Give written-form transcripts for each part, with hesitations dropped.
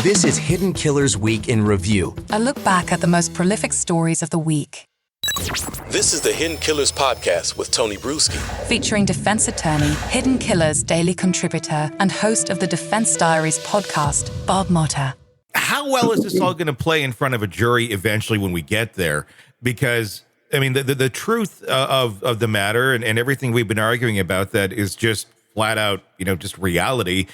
This is Hidden Killers Week in Review. A look back at the most prolific stories of the week. This is the Hidden Killers podcast with Tony Brueski. Featuring defense attorney, Hidden Killers daily contributor, and host of the Defense Diaries podcast, Bob Motta. How well is this all going to play in front of a jury eventually when we get there? Because, I mean, the truth of the matter and everything we've been arguing about that is just flat out, just reality.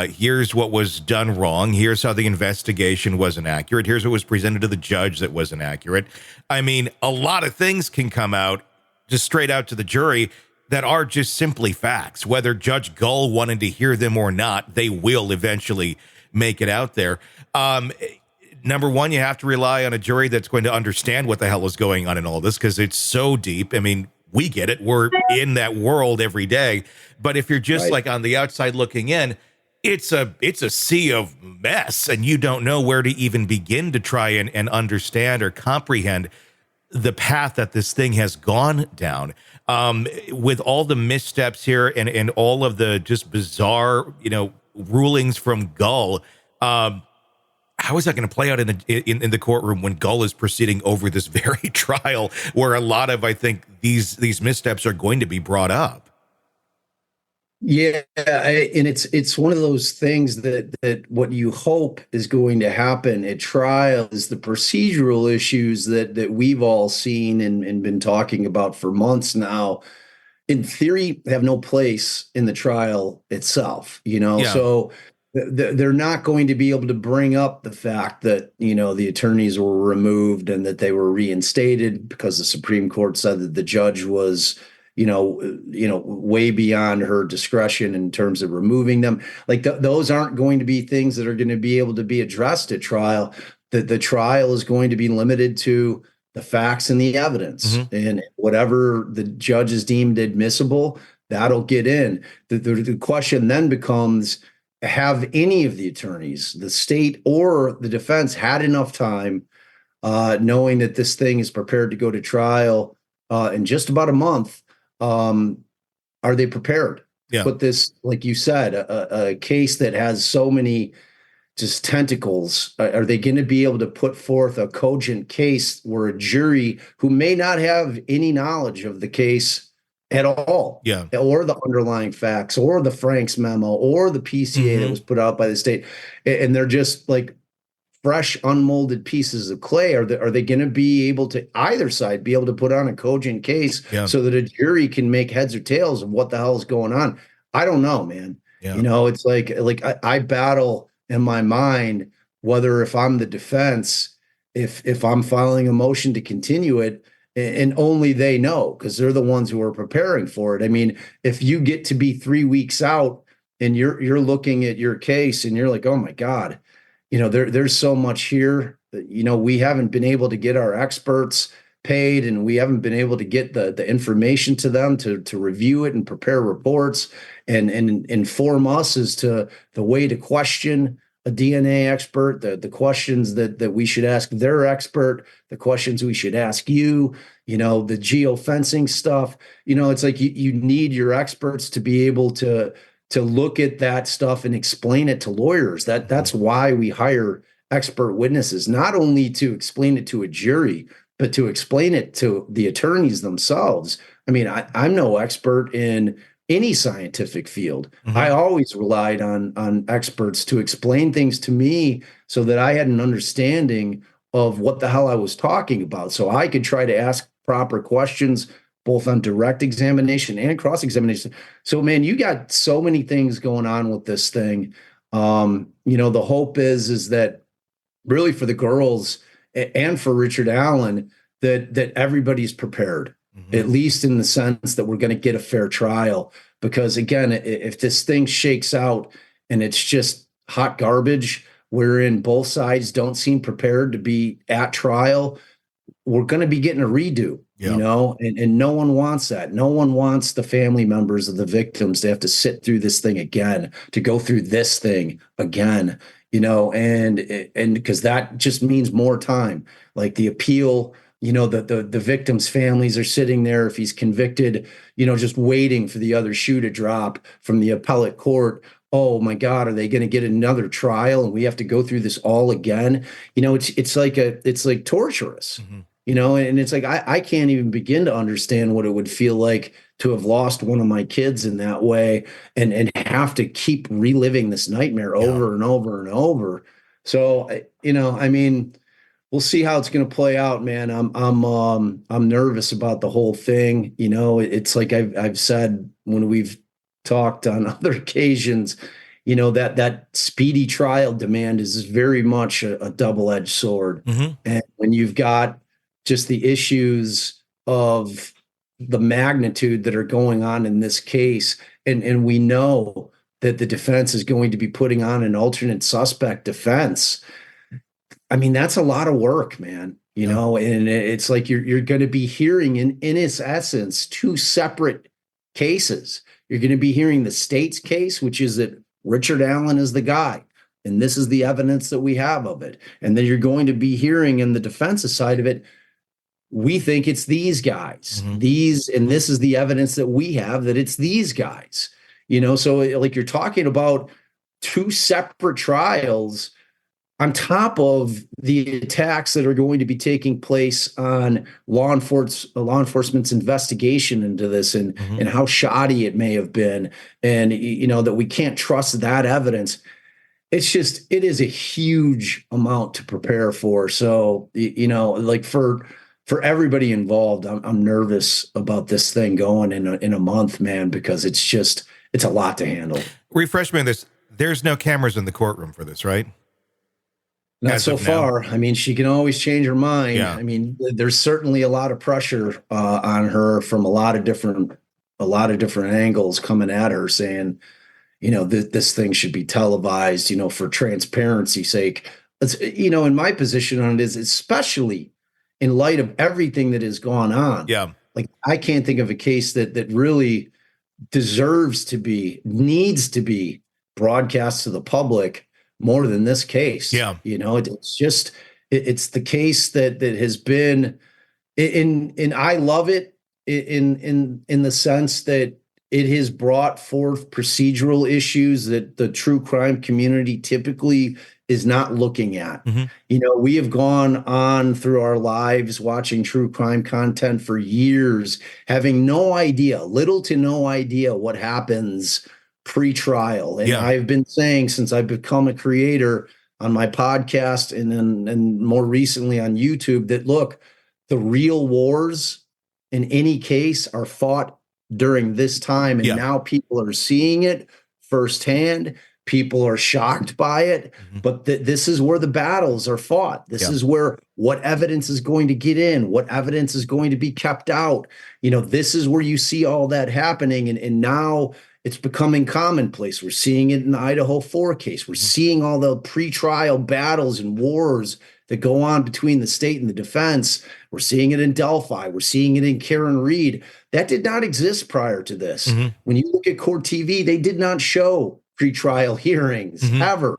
Here's what was done wrong. Here's how the investigation wasn't accurate. Here's what was presented to the judge that wasn't accurate. I mean, a lot of things can come out just straight out to the jury that are just simply facts. Whether Judge Gull wanted to hear them or not, they will eventually make it out there. Number one, you have to rely on a jury that's going to understand what the hell is going on in all this, because it's so deep. I mean, we get it. We're in that world every day. But if you're just like on the outside looking in, it's a sea of mess, and you don't know where to even begin to try and understand or comprehend the path that this thing has gone down. With all the missteps here and all of the just bizarre, rulings from Gull, how is that going to play out in the courtroom when Gull is proceeding over this very trial where a lot of, I think, these missteps are going to be brought up? Yeah, and it's one of those things that what you hope is going to happen at trial is the procedural issues that we've all seen and been talking about for months now, in theory, have no place in the trial itself, Yeah. So they're not going to be able to bring up the fact that, the attorneys were removed and that they were reinstated because the Supreme Court said that the judge was way beyond her discretion in terms of removing them. Like those aren't going to be things that are going to be able to be addressed at trial. The trial is going to be limited to the facts and the evidence, and whatever the judge is deemed admissible, that'll get in. The question then becomes, have any of the attorneys, the state or the defense, had enough time, knowing that this thing is prepared to go to trial in just about a month? Are they prepared? Yeah. Put this, like you said, a case that has so many just tentacles. Are they going to be able to put forth a cogent case where a jury who may not have any knowledge of the case at all, or the underlying facts, or the Franks memo, or the PCA that was put out by the state, and they're just like fresh, unmolded pieces of clay? Are they going to be able to, either side, be able to put on a cogent case so that a jury can make heads or tails of what the hell is going on? I don't know, man. Yeah. It's like I battle in my mind whether, if I'm the defense, if I'm filing a motion to continue it, and only they know, because they're the ones who are preparing for it. I mean, if you get to be 3 weeks out and you're looking at your case and you're like, oh my God, there's so much here. We haven't been able to get our experts paid, and we haven't been able to get the information to them to review it and prepare reports and inform us as to the way to question a DNA expert, the questions that we should ask their expert, the questions we should ask you, the geofencing stuff. It's like you need your experts to be able to look at that stuff and explain it to lawyers. That's why we hire expert witnesses, not only to explain it to a jury, but to explain it to the attorneys themselves. I mean, I'm no expert in any scientific field. I always relied on experts to explain things to me so that I had an understanding of what the hell I was talking about, so I could try to ask proper questions both on direct examination and cross-examination. So, man, you got so many things going on with this thing. The hope is that really for the girls and for Richard Allen, that everybody's prepared, at least in the sense that we're going to get a fair trial. Because again, if this thing shakes out and it's just hot garbage, wherein both sides don't seem prepared to be at trial, we're going to be getting a redo, and no one wants that. No one wants the family members of the victims to have to sit through this thing again, to go through this thing again, and because that just means more time. Like the appeal, the victims' families are sitting there, if he's convicted, just waiting for the other shoe to drop from the appellate court oh my God, are they going to get another trial and we have to go through this all again? It's like torturous, and it's like I can't even begin to understand what it would feel like to have lost one of my kids in that way and have to keep reliving this nightmare over and over and over. So, I mean, we'll see how it's going to play out, man. I'm nervous about the whole thing. It's like I've said when we've talked on other occasions, that speedy trial demand is very much a double-edged sword. And when you've got just the issues of the magnitude that are going on in this case, and we know that the defense is going to be putting on an alternate suspect defense. I mean, that's a lot of work, man, and it's like you're going to be hearing in its essence two separate cases. You're going to be hearing the state's case, which is that Richard Allen is the guy, and this is the evidence that we have of it. And then you're going to be hearing in the defense's side of it, we think it's these guys, and this is the evidence that we have that it's these guys, so like you're talking about two separate trials on top of the attacks that are going to be taking place on law enforcement's investigation into this and how shoddy it may have been. And, that we can't trust that evidence. It is a huge amount to prepare for. So, like for everybody involved, I'm nervous about this thing going in a month, man, because it's a lot to handle. Refresh me on this. There's no cameras in the courtroom for this, right? Not so far. I mean, she can always change her mind. Yeah. I mean, there's certainly a lot of pressure on her from a lot of different angles coming at her, saying, this thing should be televised, for transparency's sake. It's, in my position on it is, especially in light of everything that has gone on. Yeah. Like, I can't think of a case that really needs to be broadcast to the public more than this case. Yeah. It's the case that has been and I love it in the sense that it has brought forth procedural issues that the true crime community typically is not looking at. We have gone on through our lives watching true crime content for years, having little to no idea what happens pre-trial. And I've been saying since I've become a creator on my podcast and more recently on YouTube that, look, the real wars in any case are fought during this time. And now people are seeing it firsthand. People are shocked by it, but this is where the battles are fought. This is where what evidence is going to get in, what evidence is going to be kept out. This is where you see all that happening. And now it's becoming commonplace. We're seeing it in the Idaho 4 case. We're seeing all the pretrial battles and wars that go on between the state and the defense. We're seeing it in Delphi. We're seeing it in Karen Reed. That did not exist prior to this. When you look at court TV, they did not show pretrial hearings ever.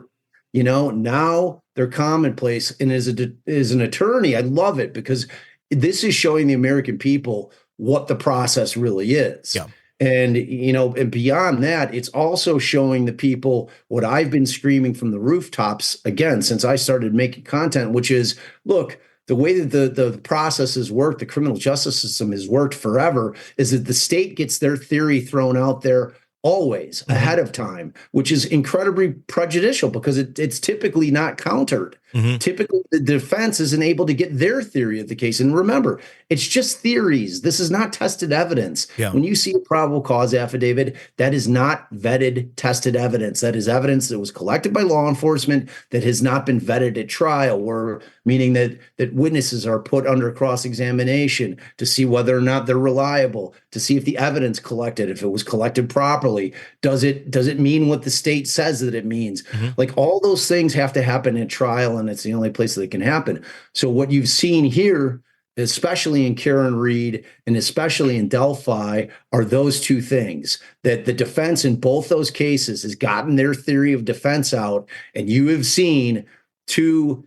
Now they're commonplace. And as an attorney, I love it because this is showing the American people what the process really is. Yeah. And, and beyond that, it's also showing the people what I've been screaming from the rooftops, again, since I started making content, which is, look, the way that the process has worked, the criminal justice system has worked forever, is that the state gets their theory thrown out there always ahead of time, which is incredibly prejudicial because it's typically not countered. Typically, the defense isn't able to get their theory of the case. And remember, it's just theories. This is not tested evidence. Yeah. When you see a probable cause affidavit, that is not vetted, tested evidence. That is evidence that was collected by law enforcement that has not been vetted at trial, meaning that witnesses are put under cross-examination to see whether or not they're reliable, to see if the evidence collected, if it was collected properly, does it mean what the state says that it means? Like, all those things have to happen at trial, and it's the only place that it can happen. So what you've seen here, especially in Karen Reed and especially in Delphi, are those two things, that the defense in both those cases has gotten their theory of defense out, and you have seen two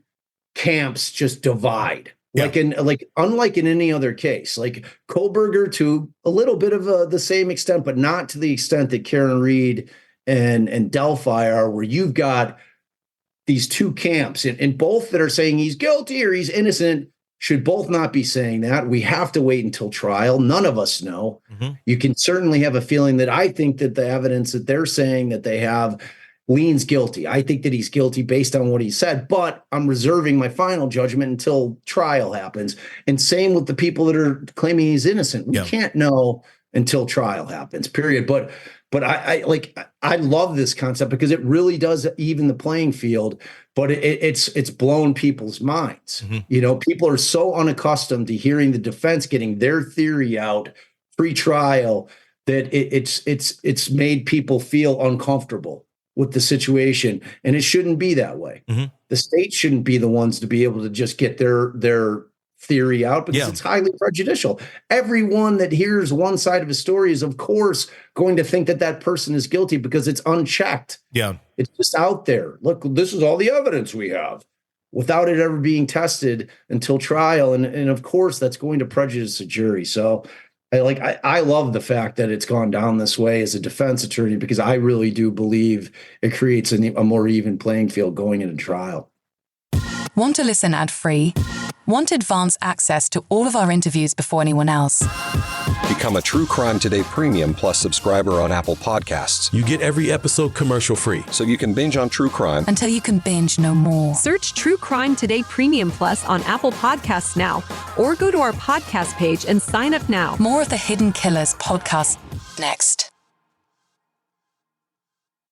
camps just divide. Yeah. Unlike in any other case, like Kohlberger to a little bit of the same extent, but not to the extent that Karen Reed and Delphi are, where you've got these two camps, and both that are saying he's guilty or he's innocent should both not be saying that. We have to wait until trial. None of us know. You can certainly have a feeling that I think that the evidence that they're saying that they have leans guilty. I think that he's guilty based on what he said, but I'm reserving my final judgment until trial happens. And same with the people that are claiming he's innocent. We can't know until trial happens, period. But I love this concept because it really does even the playing field, but it's blown people's minds. You know, people are so unaccustomed to hearing the defense getting their theory out pre-trial that it's made people feel uncomfortable with the situation, and it shouldn't be that way. The state shouldn't be the ones to be able to just get their theory out because it's highly prejudicial. Everyone that hears one side of a story is, of course, going to think that that person is guilty because it's unchecked. It's just out there. Look, this is all the evidence we have, without it ever being tested until trial, and of course, that's going to prejudice the jury. So I love the fact that it's gone down this way as a defense attorney, because I really do believe it creates a more even playing field going into trial. Want to listen ad-free? Want advanced access to all of our interviews before anyone else? Become a True Crime Today Premium Plus subscriber on Apple Podcasts. You get every episode commercial-free, so you can binge on true crime until you can binge no more. Search True Crime Today Premium Plus on Apple Podcasts now, or go to our podcast page and sign up now. More of the Hidden Killers podcast next.